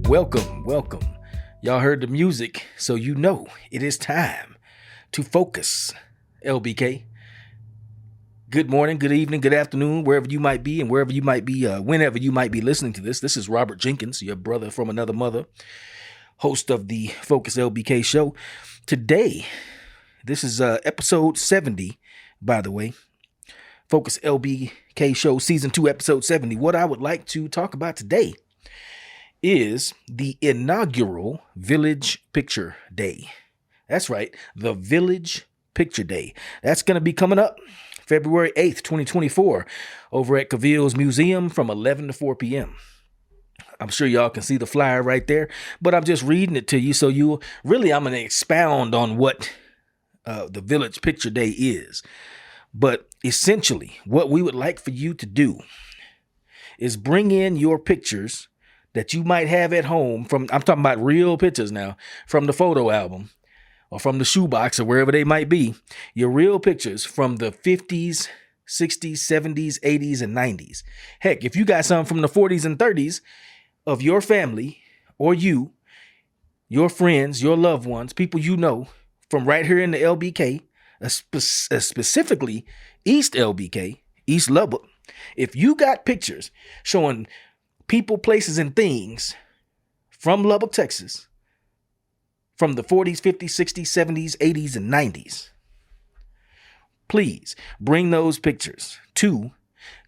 Welcome. Y'all heard the music, so you know it is time to focus LBK. Good morning, good evening, good afternoon, wherever you might be and wherever you might be, whenever you might be listening to this. This is Robert Jenkins, your brother from another mother, host of the Focus LBK show. Today, this is episode 70, by the way. Focus LBK show, season 2, episode 70. What I would like to talk about today is the inaugural Village Picture Day. That's right, the Village Picture Day. That's going to be coming up February 8th, 2024, over at Cavill's Museum from 11 to 4 p.m. I'm sure y'all can see the flyer right there, but I'm just reading it to you, so I'm going to expound on what the Village Picture Day is. But essentially, what we would like for you to do is bring in your pictures that you might have at home I'm talking about real pictures now, from the photo album or from the shoebox or wherever they might be, your real pictures from the 50s, 60s, 70s, 80s, and 90s. Heck, if you got some from the 40s and 30s of your family or you, your friends, your loved ones, people you know from right here in the LBK, specifically East LBK, East Lubbock, if you got pictures showing people, places, and things from Lubbock, Texas, from the 40s, 50s, 60s, 70s, 80s, and 90s, please bring those pictures to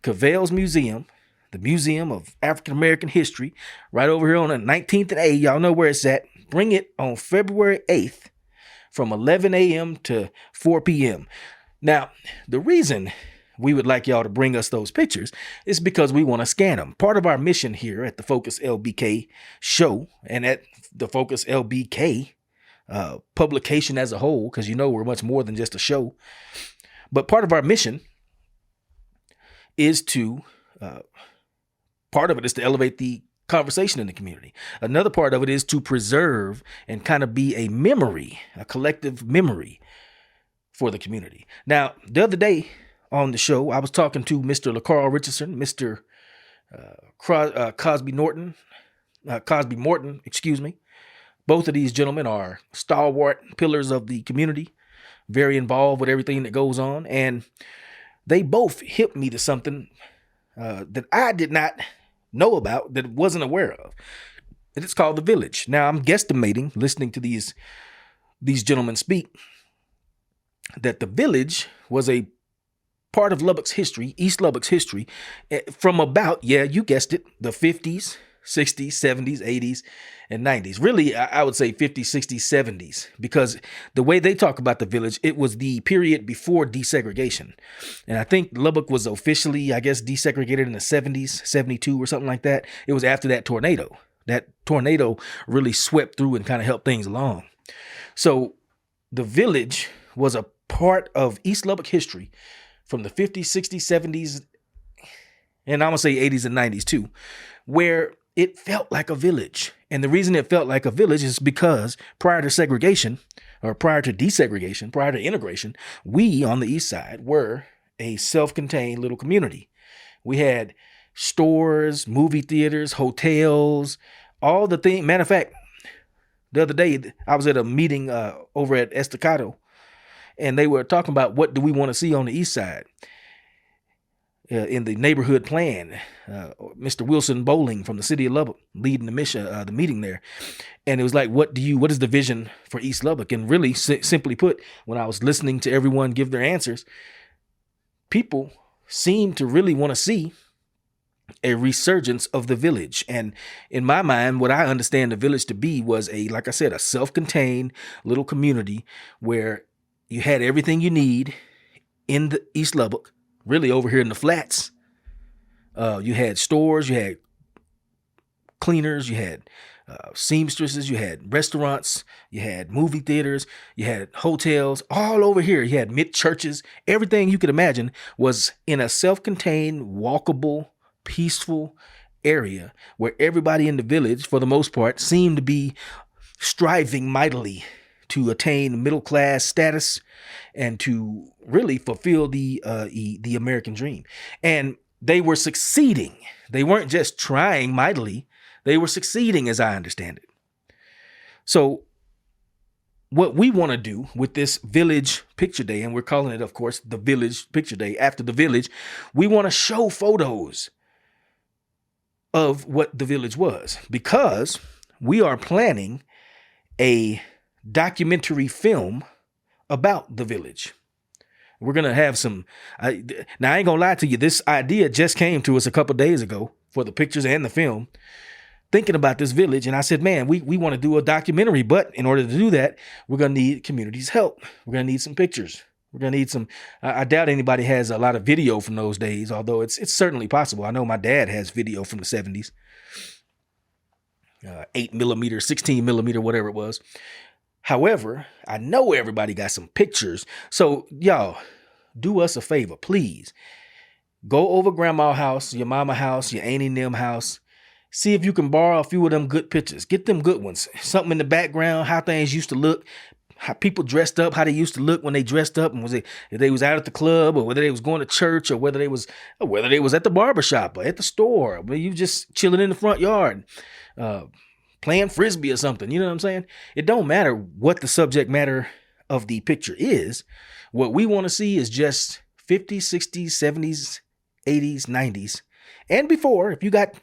Cavill's Museum, the Museum of African American History, right over here on the 19th and A. Y'all know where it's at. Bring it on February 8th from 11 a.m. to 4 p.m. Now, the reason we would like y'all to bring us those pictures is because we want to scan them. Part of our mission here at the Focus LBK show and at the Focus LBK publication as a whole, because we're much more than just a show, but part of our mission is to, part of it is to elevate the conversation in the community. Another part of it is to preserve and kind of be a memory, a collective memory for the community. Now, the other day, on the show, I was talking to Mr. LaCarl Richardson, Mr. Cosby Morton, excuse me. Both of these gentlemen are stalwart pillars of the community, very involved with everything that goes on, and they both hipped me to something that I did not know about, that wasn't aware of. And it's called the Village. Now, I'm guesstimating, listening to these gentlemen speak, that the Village was a part of Lubbock's history, East Lubbock's history, from about, you guessed it, the 50s, 60s, 70s, 80s, and 90s. Really, I would say 50s, 60s, 70s, because the way they talk about the Village, it was the period before desegregation. And I think Lubbock was officially, desegregated in the 70s, 72 or something like that. It was after that tornado. That tornado really swept through and kind of helped things along. So the Village was a part of East Lubbock history from the 50s, 60s, 70s, and I'm going to say 80s and 90s too, where it felt like a village. And the reason it felt like a village is because prior to segregation, or prior to desegregation, prior to integration, we on the east side were a self-contained little community. We had stores, movie theaters, hotels, all the things. Matter of fact, the other day I was at a meeting over at Estacado, and they were talking about what do we want to see on the east side in the neighborhood plan. Mr. Wilson Bowling from the city of Lubbock leading the meeting there. And it was like, what is the vision for East Lubbock? And really, simply put, when I was listening to everyone give their answers, people seem to really want to see a resurgence of the Village. And in my mind, what I understand the Village to be was like I said, a self-contained little community where you had everything you need in the East Lubbock, really over here in the flats. You had stores, you had cleaners, you had seamstresses, you had restaurants, you had movie theaters, you had hotels, all over here. You had mid-churches. Everything you could imagine was in a self-contained, walkable, peaceful area where everybody in the village, for the most part, seemed to be striving mightily to attain middle class status and to really fulfill the American dream. And they were succeeding. They weren't just trying mightily. They were succeeding, as I understand it. So what we want to do with this Village Picture Day, and we're calling it, of course, the Village Picture Day after the Village, we want to show photos of what the Village was, because we are planning a documentary film about the Village. We're going to have some, now I ain't going to lie to you, this idea just came to us a couple days ago for the pictures and the film, thinking about this Village. And I said, man, we want to do a documentary, but in order to do that, we're going to need community's help. We're going to need some pictures. We're going to need some, I doubt anybody has a lot of video from those days, although it's certainly possible. I know my dad has video from the 70s, 8mm, 16mm, whatever it was. However, I know everybody got some pictures. So y'all, do us a favor, please. Go over grandma's house, your mama house, your auntie and them house. See if you can borrow a few of them good pictures. Get them good ones. Something in the background, how things used to look, how people dressed up, how they used to look when they dressed up, and if they was out at the club, or whether they was going to church, or whether they was at the barbershop or at the store, or you just chilling in the front yard, playing frisbee or something. You know what I'm saying? It don't matter what the subject matter of the picture is. What we want to see is just 50s, 60s, 70s, 80s, 90s. And before, if you got,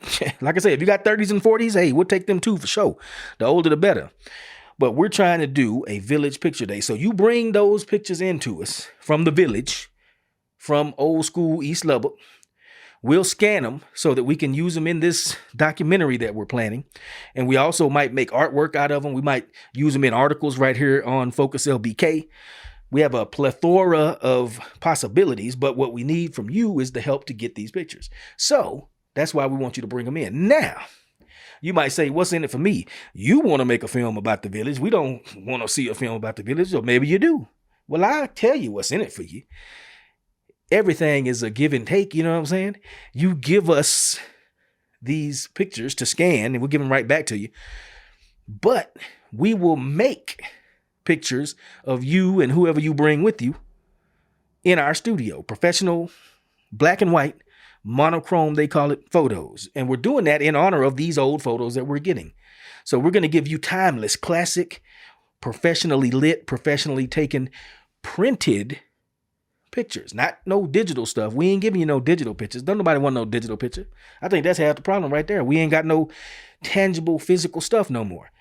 like I said, if you got 30s and 40s, hey, we'll take them too for sure. The older, the better. But we're trying to do a Village Picture Day. So you bring those pictures into us from the Village, from old school East Lubbock. We'll scan them so that we can use them in this documentary that we're planning. And we also might make artwork out of them. We might use them in articles right here on Focus LBK. We have a plethora of possibilities, but what we need from you is the help to get these pictures. So that's why we want you to bring them in. Now, you might say, what's in it for me? You want to make a film about the Village. We don't want to see a film about the Village, or maybe you do. Well, I'll tell you what's in it for you. Everything is a give and take, you know what I'm saying? You give us these pictures to scan, and we'll give them right back to you. But we will make pictures of you and whoever you bring with you in our studio. Professional, black and white, monochrome, they call it, photos. And we're doing that in honor of these old photos that we're getting. So we're going to give you timeless, classic, professionally lit, professionally taken, printed pictures. Not no digital stuff. We ain't giving you no digital pictures. Don't nobody want no digital picture. I think that's half the problem right there. We ain't got no tangible physical stuff no more.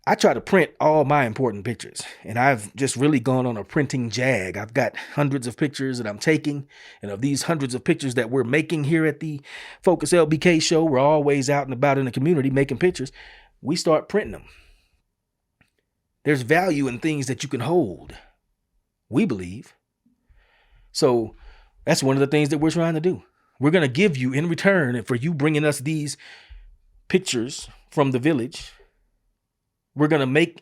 I try to print all my important pictures, and I've just really gone on a printing jag. I've got hundreds of pictures that I'm taking, and of these hundreds of pictures that we're making here at the Focus LBK show, we're always out and about in the community making pictures. We start printing them. There's value in things that you can hold, we believe. So that's one of the things that we're trying to do. We're going to give you in return for you bringing us these pictures from the Village. We're going to make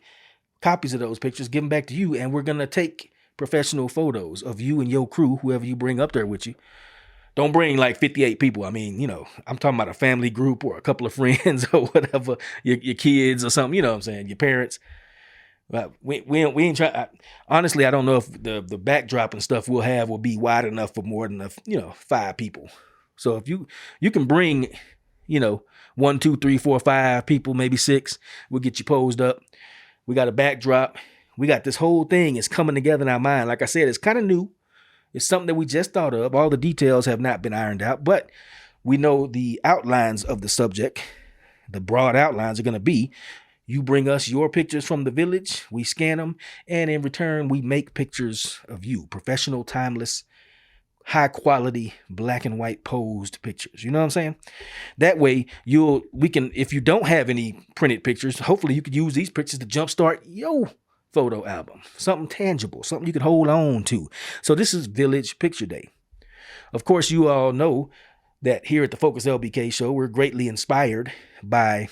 copies of those pictures, give them back to you, and we're going to take professional photos of you and your crew, whoever you bring up there with you. Don't bring like 58 people. I mean, you know, I'm talking about a family group or a couple of friends or whatever, your kids or something, you know what I'm saying, your parents. But we ain't try. Honestly, I don't know if the backdrop and stuff we'll have will be wide enough for more than 5 people. So if you can bring, 1, 2, 3, 4, 5 people, maybe 6, we'll get you posed up. We got a backdrop. We got this whole thing is coming together in our mind. Like I said, it's kind of new. It's something that we just thought of. All the details have not been ironed out, but we know the outlines of the subject. The broad outlines are going to be, you bring us your pictures from the Village, we scan them, and in return, we make pictures of you, professional, timeless, high quality, black and white posed pictures. You know what I'm saying? That way, we can, if you don't have any printed pictures, hopefully you could use these pictures to jumpstart your photo album, something tangible, something you can hold on to. So this is Village Picture Day. Of course, you all know that here at the Focus LBK show, we're greatly inspired by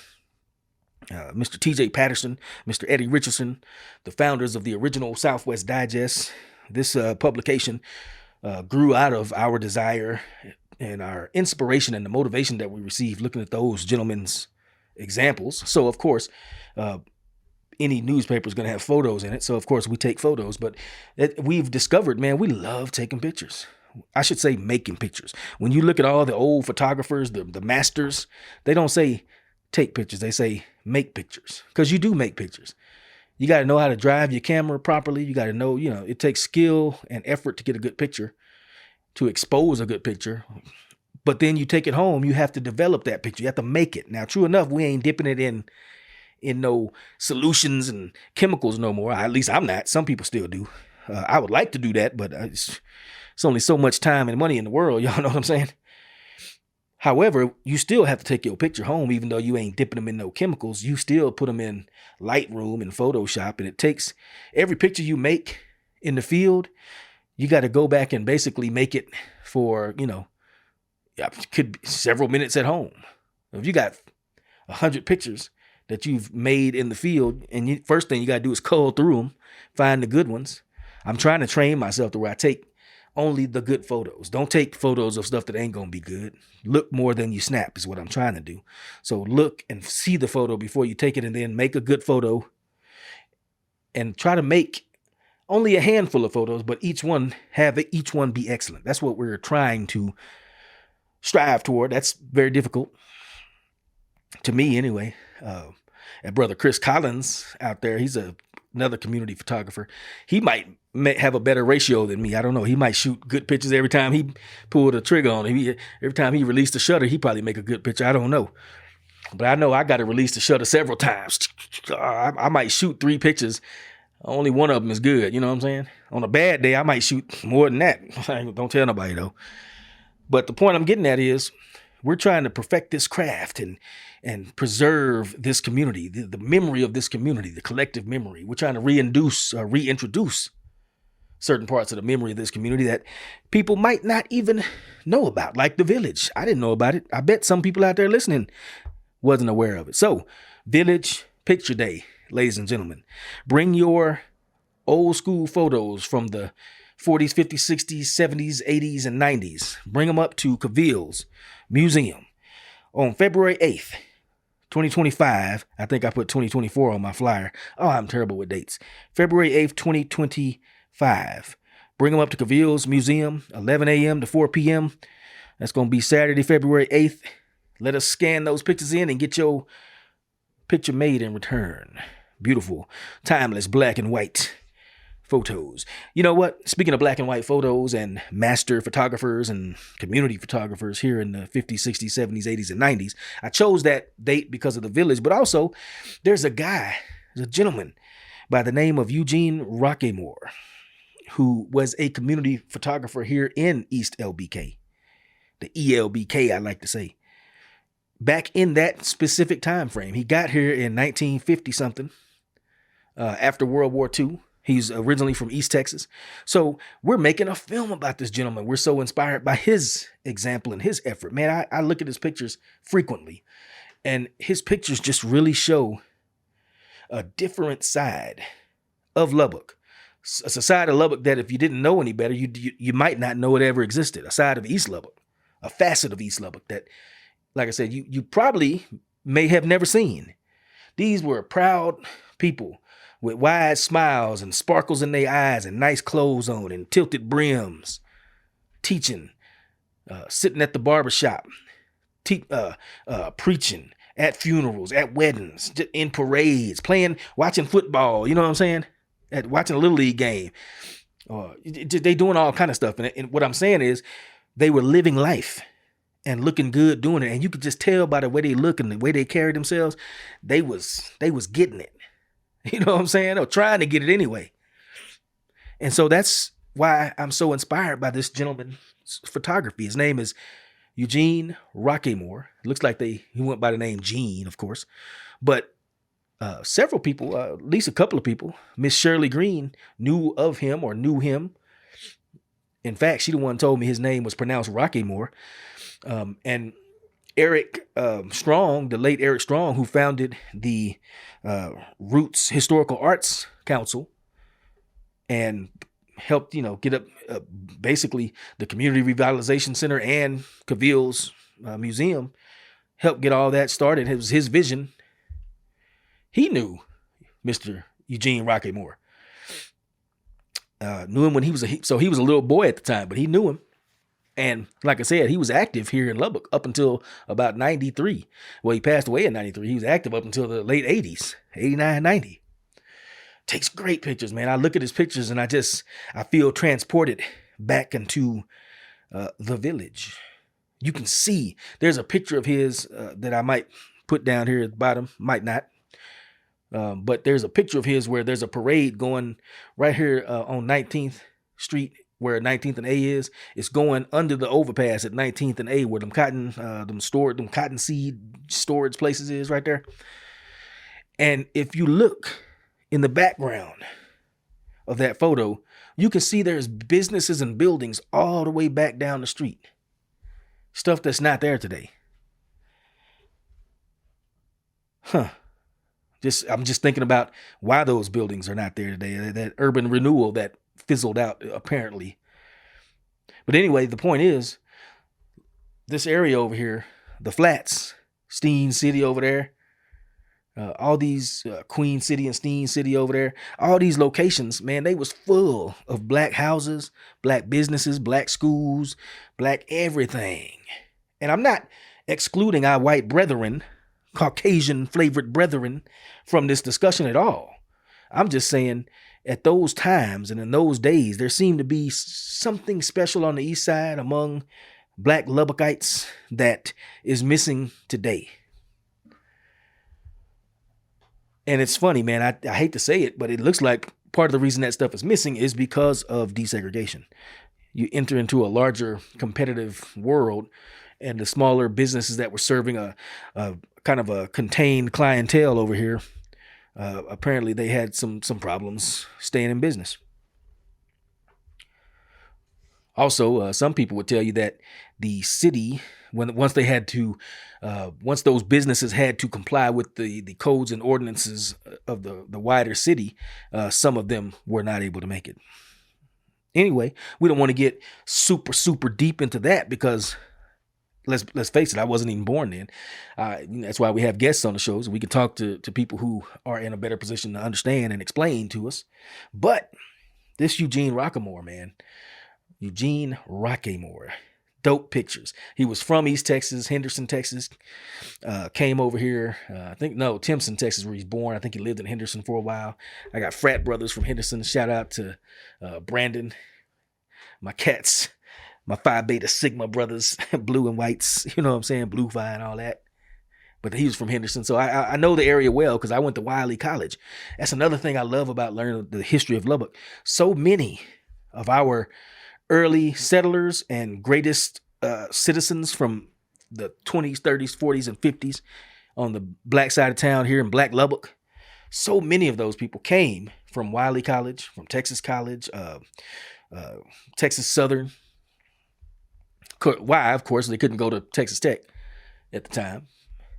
Mr. TJ Patterson, Mr. Eddie Richardson, the founders of the original Southwest Digest. This publication grew out of our desire and our inspiration and the motivation that we received looking at those gentlemen's examples. So, of course, any newspaper is going to have photos in it. So, of course, we take photos. But we've discovered, man, we love taking pictures. I should say making pictures. When you look at all the old photographers, the masters, they don't say take pictures. They say make pictures, because you do make pictures. You got to know how to drive your camera properly. You got to know, it takes skill and effort to get a good picture, to expose a good picture. But then you take it home, you have to develop that picture. You have to make it. Now, true enough, we ain't dipping it in no solutions and chemicals no more. At least I'm not. Some people still do. I would like to do that, but it's only so much time and money in the world. Y'all know what I'm saying? However, you still have to take your picture home, even though you ain't dipping them in no chemicals. You still put them in Lightroom and Photoshop, and it takes every picture you make in the field. You got to go back and basically make it for, could be several minutes at home. If you got 100 pictures that you've made in the field, and first thing you got to do is cull through them, find the good ones. I'm trying to train myself to where I take only the good photos. Don't take photos of stuff that ain't going to be good. Look more than you snap is what I'm trying to do. So look and see the photo before you take it, and then make a good photo and try to make only a handful of photos, but each one be excellent. That's what we're trying to strive toward. That's very difficult to me anyway. And brother Chris Collins out there, he's another community photographer. He might have a better ratio than me. I don't know. He might shoot good pictures every time he pulled a trigger on it. Every time he released the shutter, he probably make a good picture. I don't know. But I know I got to release the shutter several times. I might shoot 3 pictures. Only one of them is good. You know what I'm saying? On a bad day, I might shoot more than that. Don't tell nobody though. But the point I'm getting at is we're trying to perfect this craft and preserve this community, the memory of this community, the collective memory. We're trying to reintroduce certain parts of the memory of this community that people might not even know about, like the Village. I didn't know about it. I bet some people out there listening wasn't aware of it. So, Village Picture Day, ladies and gentlemen. Bring your old school photos from the 40s, 50s, 60s, 70s, 80s, and 90s. Bring them up to Cavill's Museum on February 8th, 2025. I think I put 2024 on my flyer. Oh, I'm terrible with dates. February 8th, 2025. Bring them up to Cavill's Museum, 11 a.m. to 4 p.m. That's going to be Saturday, February 8th. Let us scan those pictures in and get your picture made in return. Beautiful, timeless black and white photos. You know what? Speaking of black and white photos and master photographers and community photographers here in the 50s, 60s, 70s, 80s, and 90s, I chose that date because of the Village, but also there's a gentleman by the name of Eugene Roquemore, who was a community photographer here in East LBK, the ELBK, I like to say. Back in that specific time frame, he got here in 1950 something, after World War II. He's originally from East Texas. So we're making a film about this gentleman. We're so inspired by his example and his effort. Man, I look at his pictures frequently, and his pictures just really show a different side of Lubbock. It's a side of Lubbock that if you didn't know any better, you might not know it ever existed. A side of East Lubbock, a facet of East Lubbock that, like I said, you probably may have never seen. These were proud people with wide smiles and sparkles in their eyes and nice clothes on and tilted brims, teaching, sitting at the barbershop, preaching at funerals, at weddings, in parades, watching football, you know what I'm saying? Watching a Little League game. They doing all kind of stuff. And what I'm saying is they were living life and looking good doing it. And you could just tell by the way they look and the way they carry themselves, they was getting it. You know what I'm saying? Or trying to get it anyway. And so that's why I'm so inspired by this gentleman's photography. His name is Eugene Roquemore. It looks like he went by the name Gene, of course. But several people, at least a couple of people, Miss Shirley Green knew of him or knew him. In fact, she the one told me his name was pronounced Roquemore. And Eric Strong, the late Eric Strong, who founded the Roots Historical Arts Council and helped, get up basically the Community Revitalization Center and Cavill's Museum, helped get all that started. It was his vision. He knew Mr. Eugene Roquemore. Knew him when he was a little boy at the time, but he knew him. And like I said, he was active here in Lubbock up until about 93. Well, he passed away in 93. He was active up until the late 80s, 89, 90. Takes great pictures, man. I look at his pictures and I feel transported back into the village. You can see there's a picture of his that I might put down here at the bottom, might not. But there's a picture of his where there's a parade going right here on 19th Street, where 19th and A is. It's going under the overpass at 19th and A, where them cotton seed storage places is right there. And if you look in the background of that photo, you can see there's businesses and buildings all the way back down the street. Stuff that's not there today. I'm just thinking about why those buildings are not there today. That urban renewal that fizzled out, apparently. But anyway, the point is, this area over here, the Flats, Steen City over there, all these Queen City and Steen City over there, all these locations, man, they was full of black houses, black businesses, black schools, black everything. And I'm not excluding our white brethren, Caucasian flavored brethren, from this discussion at all. I'm just saying, at those times and in those days, there seemed to be something special on the east side among black Lubbockites that is missing today. And it's funny, man, I hate to say it, but it looks like part of the reason that stuff is missing is because of desegregation. You enter into a larger competitive world, and the smaller businesses that were serving a kind of a contained clientele over here, apparently they had some problems staying in business. Also, some people would tell you that the city, once those businesses had to comply with the codes and ordinances of the wider city, some of them were not able to make it. Anyway, we don't want to get super deep into that, because let's face it, I wasn't even born then. That's why we have guests on the shows. We can talk to people who are in a better position to understand and explain to us. But this Eugene Roquemore, man, Eugene Roquemore, dope pictures. He was from East Texas, Henderson, Texas, came over here. Timpson, Texas, where he's born. I think he lived in Henderson for a while. I got frat brothers from Henderson. Shout out to Brandon, my cats, my Phi Beta Sigma brothers, blue and whites, you know what I'm saying? Blue Phi and all that. But he was from Henderson. So I know the area well because I went to Wiley College. That's another thing I love about learning the history of Lubbock. So many of our early settlers and greatest citizens from the 20s, 30s, 40s, and 50s on the black side of town here in Black Lubbock, so many of those people came from Wiley College, from Texas College, Texas Southern. Why, of course, they couldn't go to Texas Tech at the time.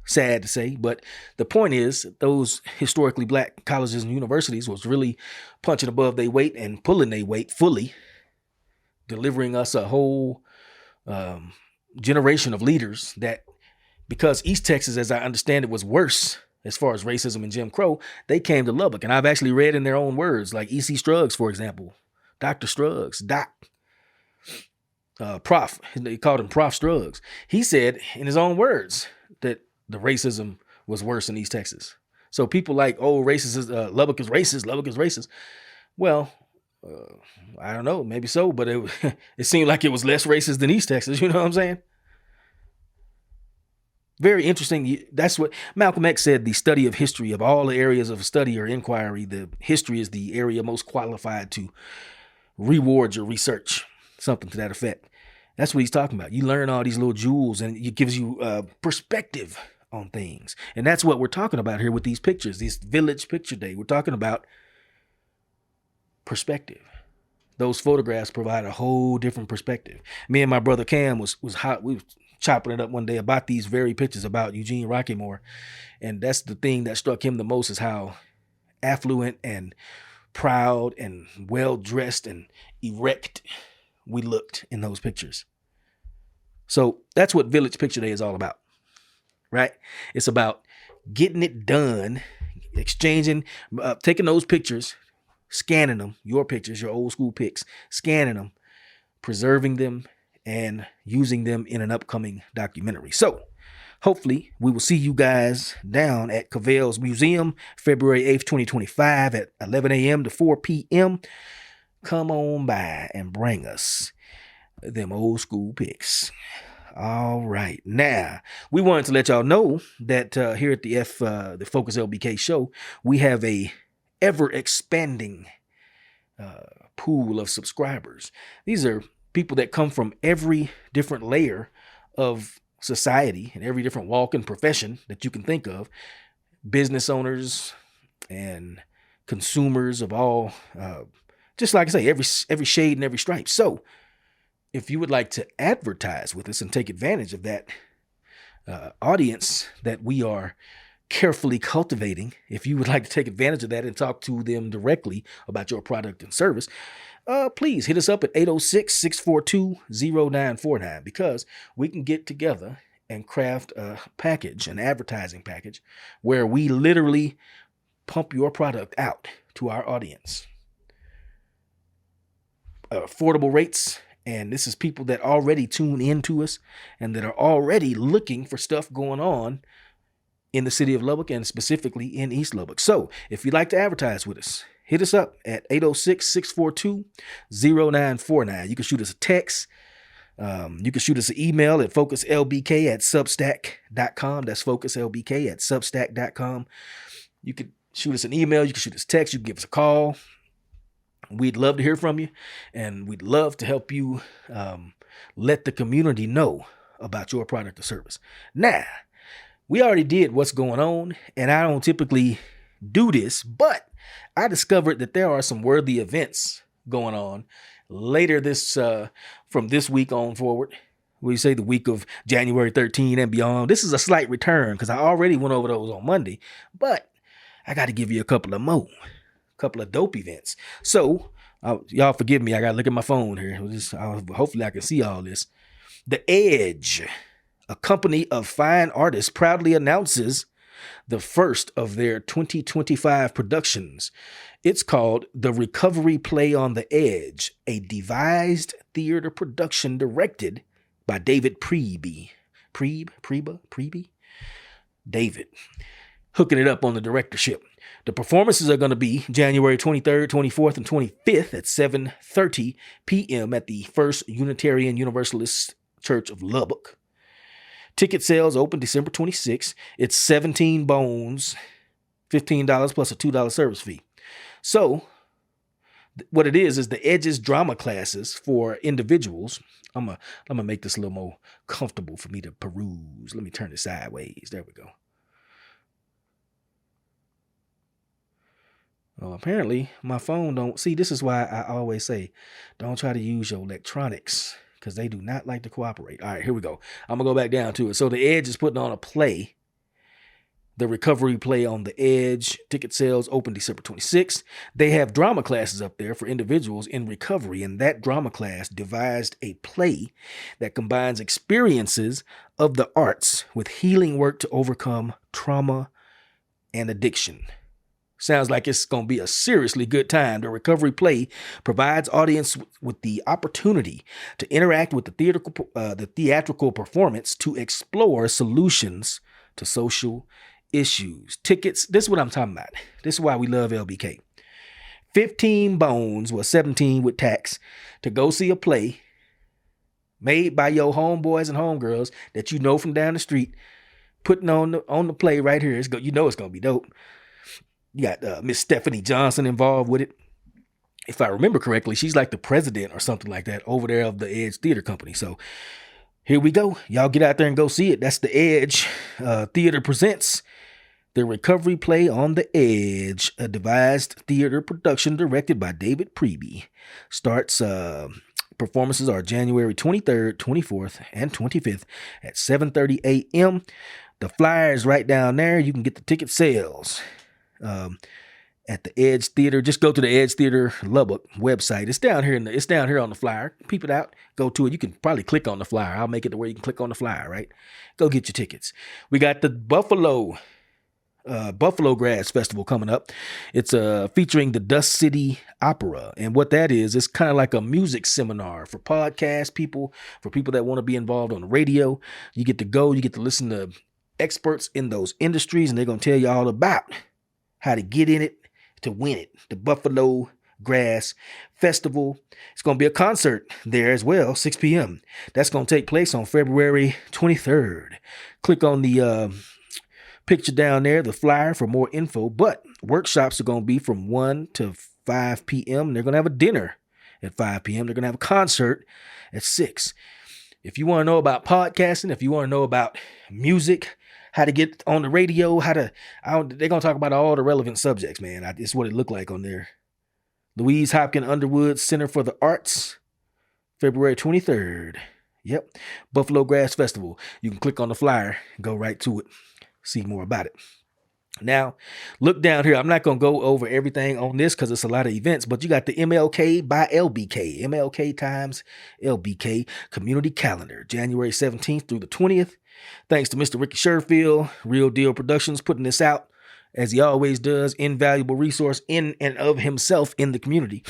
Sad to say, but the point is, those historically black colleges and universities was really punching above their weight and pulling their weight fully, delivering us a whole generation of leaders that, because East Texas, as I understand it, was worse as far as racism and Jim Crow, they came to Lubbock. And I've actually read in their own words, like E.C. Struggs, for example, Dr. Struggs, Doc, Prof, they called him Prof Struggs. He said in his own words that the racism was worse in East Texas. So people like, Lubbock is racist, Lubbock is racist. Well, I don't know, maybe so, but it seemed like it was less racist than East Texas, you know what I'm saying? Very interesting. That's what Malcolm X said, the study of history, of all the areas of study or inquiry, the history is the area most qualified to reward your research, something to that effect. That's what he's talking about. You learn all these little jewels and it gives you perspective on things. And that's what we're talking about here with these pictures, this Village Picture Day. We're talking about perspective. Those photographs provide a whole different perspective. Me and my brother Cam was hot. We was chopping it up one day about these very pictures about Eugene Roquemore. And that's the thing that struck him the most, is how affluent and proud and well-dressed and erect we looked in those pictures. So that's what Village Picture Day is all about, right? It's about getting it done, exchanging, taking those pictures, scanning them, your pictures, your old school pics, scanning them, preserving them, and using them in an upcoming documentary. So hopefully we will see you guys down at Cavell's Museum, February 8th, 2025 at 11 a.m. to 4 p.m. Come on by and bring us them old school pics. All right. Now, we wanted to let y'all know that here at the Focus LBK show, we have a ever expanding pool of subscribers. These are people that come from every different layer of society and every different walk and profession that you can think of. Business owners and consumers of all, just like I say, every shade and every stripe. So if you would like to advertise with us and take advantage of that audience that we are carefully cultivating, if you would like to take advantage of that and talk to them directly about your product and service, please hit us up at 806-642-0949, because we can get together and craft a package, an advertising package, where we literally pump your product out to our audience. Affordable rates. And this is people that already tune into us and that are already looking for stuff going on in the city of Lubbock and specifically in East Lubbock. So if you'd like to advertise with us, hit us up at 806-642-0949. You can shoot us a text. You can shoot us an email at focuslbk@substack.com. That's focuslbk@substack.com. You can shoot us an email. You can shoot us a text. You can give us a call. We'd love to hear from you, and we'd love to help you let the community know about your product or service. Now, we already did what's going on, and I don't typically do this, but I discovered that there are some worthy events going on later from this week on forward. We say the week of January 13 and beyond. This is a slight return because I already went over those on Monday, but I got to give you a couple of dope events. So y'all forgive me. I got to look at my phone here. Hopefully I can see all this. The Edge, a company of fine artists, proudly announces the first of their 2025 productions. It's called The Recovery Play on the Edge, a devised theater production directed by David Priebe. David, hooking it up on the directorship. The performances are going to be January 23rd, 24th, and 25th at 7:30 p.m. at the First Unitarian Universalist Church of Lubbock. Ticket sales open December 26th. It's 17 bones, $15 plus a $2 service fee. So what it is the Edge's drama classes for individuals. I'm gonna make this a little more comfortable for me to peruse. Let me turn it sideways. There we go. Well, apparently my phone don't see. This is why I always say, don't try to use your electronics because they do not like to cooperate. All right, here we go. I'm gonna go back down to it. So the Edge is putting on a play, The Recovery Play on the Edge. Ticket sales open December 26th. They have drama classes up there for individuals in recovery, and that drama class devised a play that combines experiences of the arts with healing work to overcome trauma and addiction. Sounds like it's going to be a seriously good time. The Recovery Play provides audience with the opportunity to interact with the theatrical performance to explore solutions to social issues. Tickets, this is what I'm talking about. This is why we love LBK. 15 bones, 17 with tax, to go see a play made by your homeboys and homegirls that you know from down the street, putting on the play right here. It's going to be dope. You got Miss Stephanie Johnson involved with it. If I remember correctly, she's like the president or something like that over there of the Edge Theater Company. So here we go. Y'all get out there and go see it. That's the Edge Theater presents The Recovery Play on the Edge, a devised theater production directed by David Priebe. Performances are January 23rd, 24th, and 25th at 7:30 a.m. The flyer is right down there. You can get the ticket sales at the Edge Theater. Just go to the Edge Theater Lubbock website. It's down here on the flyer. Peep it out. Go to it. You can probably click on the flyer. I'll make it to where you can click on the flyer, right? Go get your tickets. We got the Buffalo Buffalo Grass Festival coming up. It's featuring the Dust City Opera. And what that is, it's kind of like a music seminar for podcast people, for people that want to be involved on the radio. You get to go, you get to listen to experts in those industries, and they're going to tell you all about how to get in it to win it. The Buffalo Grass Festival. It's going to be a concert there as well, 6 p.m. That's going to take place on February 23rd. Click on the picture down there, the flyer, for more info. But workshops are going to be from 1 to 5 p.m. They're going to have a dinner at 5 p.m. They're going to have a concert at 6. If you want to know about podcasting, if you want to know about music, how to get on the radio, they're going to talk about all the relevant subjects, man. It's what it looked like on there. Louise Hopkins Underwood Center for the Arts, February 23rd. Yep. Buffalo Grass Festival. You can click on the flyer and go right to it. See more about it. Now, look down here. I'm not going to go over everything on this because it's a lot of events, but you got the MLK by LBK, MLK times LBK community calendar, January 17th through the 20th. Thanks to Mr. Ricky Sherfield, Real Deal Productions, putting this out, as he always does, invaluable resource in and of himself in the community.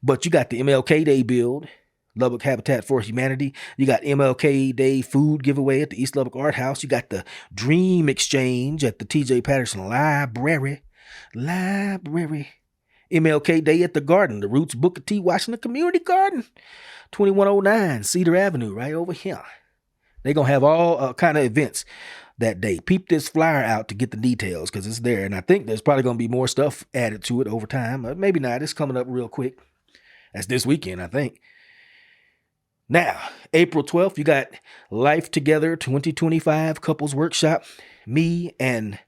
But you got the MLK Day build, Lubbock Habitat for Humanity. You got MLK Day food giveaway at the East Lubbock Art House. You got the Dream Exchange at the TJ Patterson Library. MLK Day at the Garden, the Roots Booker T. Washington Community Garden, 2109 Cedar Avenue, right over here. They're going to have all kind of events that day. Peep this flyer out to get the details because it's there. And I think there's probably going to be more stuff added to it over time. Maybe not. It's coming up real quick. That's this weekend, I think. Now, April 12th, you got Life Together 2025 Couples Workshop. Me and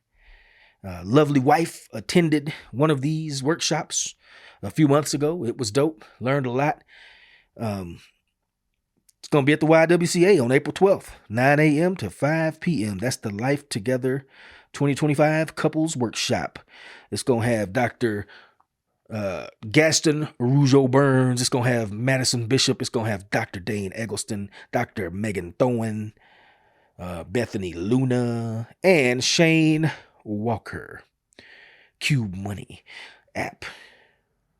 lovely wife attended one of these workshops a few months ago. It was dope. Learned a lot. It's going to be at the YWCA on April 12th, 9 a.m. to 5 p.m. That's the Life Together 2025 Couples Workshop. It's going to have Dr. Gaston Rougeau Burns. It's going to have Madison Bishop. It's going to have Dr. Dane Eggleston, Dr. Megan Thoen, Bethany Luna, and Shane Walker. Cube Money app.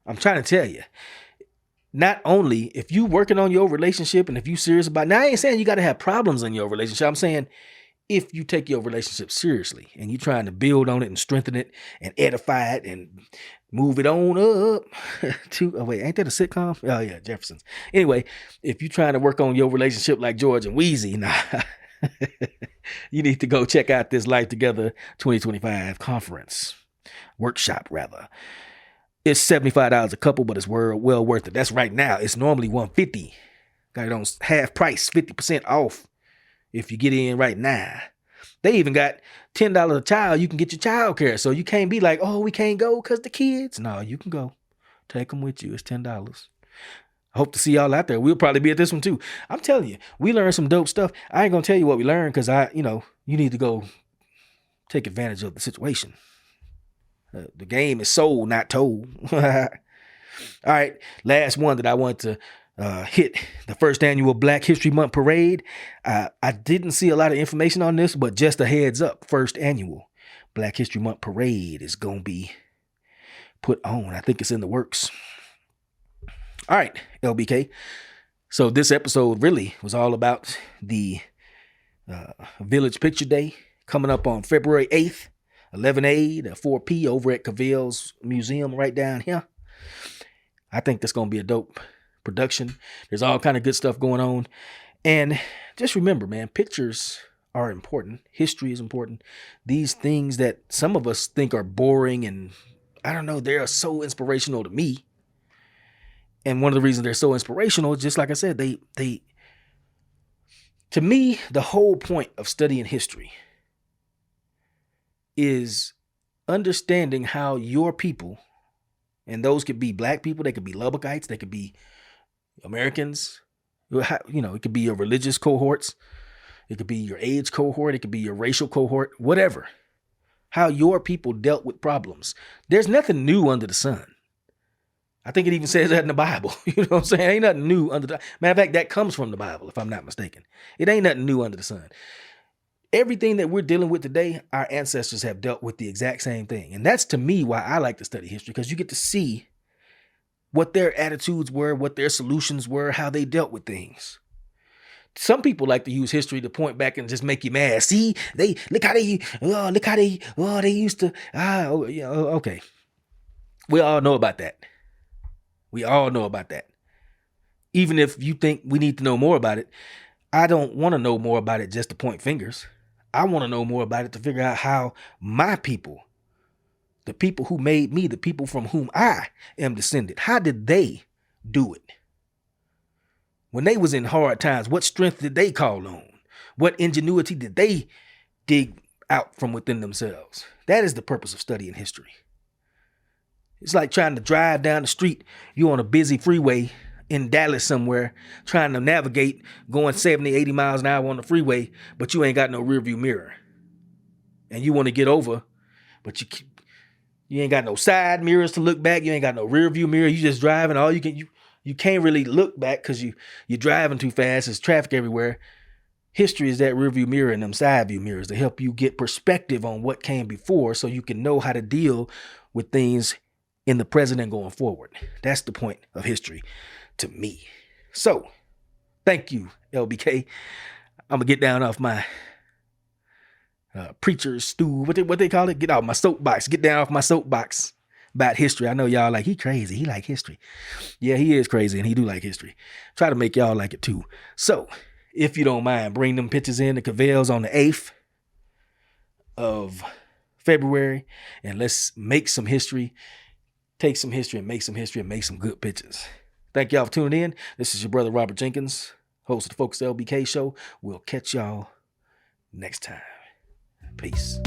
I'm trying to tell you, not only if you working on your relationship and if you serious about, now I ain't saying you got to have problems in your relationship. I'm saying if you take your relationship seriously and you're trying to build on it and strengthen it and edify it and move it on up to, oh wait, ain't that a sitcom? Oh yeah, Jeffersons. Anyway, if you're trying to work on your relationship like George and Wheezy, nah, you need to go check out this Life Together 2025 conference, workshop rather. It's $75 a couple, but it's well worth it. That's right now. It's normally $150. Got it on half price, 50% off if you get in right now. They even got $10 a child. You can get your child care. So you can't be like, oh, we can't go because the kids. No, you can go. Take them with you. It's $10. I hope to see y'all out there. We'll probably be at this one too. I'm telling you, we learned some dope stuff. I ain't going to tell you what we learned because you need to go take advantage of the situation. The game is sold, not told. All right. Last one that I want to hit, the first annual Black History Month Parade. I didn't see a lot of information on this, but just a heads up, first annual Black History Month Parade is going to be put on. I think it's in the works. All right, LBK. So this episode really was all about the Village Picture Day coming up on February 8th. 11A to 4P over at Cavell's Museum right down here. I think that's going to be a dope production. There's all kind of good stuff going on. And just remember, man, pictures are important. History is important. These things that some of us think are boring and I don't know, they are so inspirational to me. And one of the reasons they're so inspirational is just like I said, they to me, the whole point of studying history is understanding how your people, and those could be black people, they could be Lubbockites, they could be Americans, it could be your religious cohorts, it could be your age cohort, it could be your racial cohort, whatever. How your people dealt with problems. There's nothing new under the sun. I think it even says that in the Bible. You know what I'm saying? Ain't nothing new under the matter of fact, that comes from the Bible, if I'm not mistaken. It ain't nothing new under the sun. Everything that we're dealing with today, our ancestors have dealt with the exact same thing. And that's to me why I like to study history, because you get to see what their attitudes were, what their solutions were, how they dealt with things. Some people like to use history to point back and just make you mad. See, they used to, okay. We all know about that. We all know about that. Even if you think we need to know more about it, I don't want to know more about it just to point fingers. I want to know more about it to figure out how my people, the people who made me, the people from whom I am descended, how did they do it? When they was in hard times, what strength did they call on? What ingenuity did they dig out from within themselves? That is the purpose of studying history. It's like trying to drive down the street. You're on a busy freeway in Dallas somewhere, trying to navigate going 70, 80 miles an hour on the freeway, but you ain't got no rear view mirror. And you want to get over, but you ain't got no side mirrors to look back. You ain't got no rear view mirror. You just driving. All you can't really look back because you're driving too fast. There's traffic everywhere. History is that rear view mirror and them side view mirrors to help you get perspective on what came before, so you can know how to deal with things in the present and going forward. That's the point of history to me. So, thank you, LBK. I'm gonna get down off my preacher's stool. What they call it? Get off my soapbox. Get down off my soapbox about history. I know y'all like, he crazy. He like history. Yeah, he is crazy and he do like history. Try to make y'all like it too. So, if you don't mind, bring them pictures in. The Cavell's on the 8th of February, and let's make some history. Take some history and make some history and make some good pictures. Thank y'all for tuning in. This is your brother Robert Jenkins, host of the Focus LBK show. We'll catch y'all next time. Peace.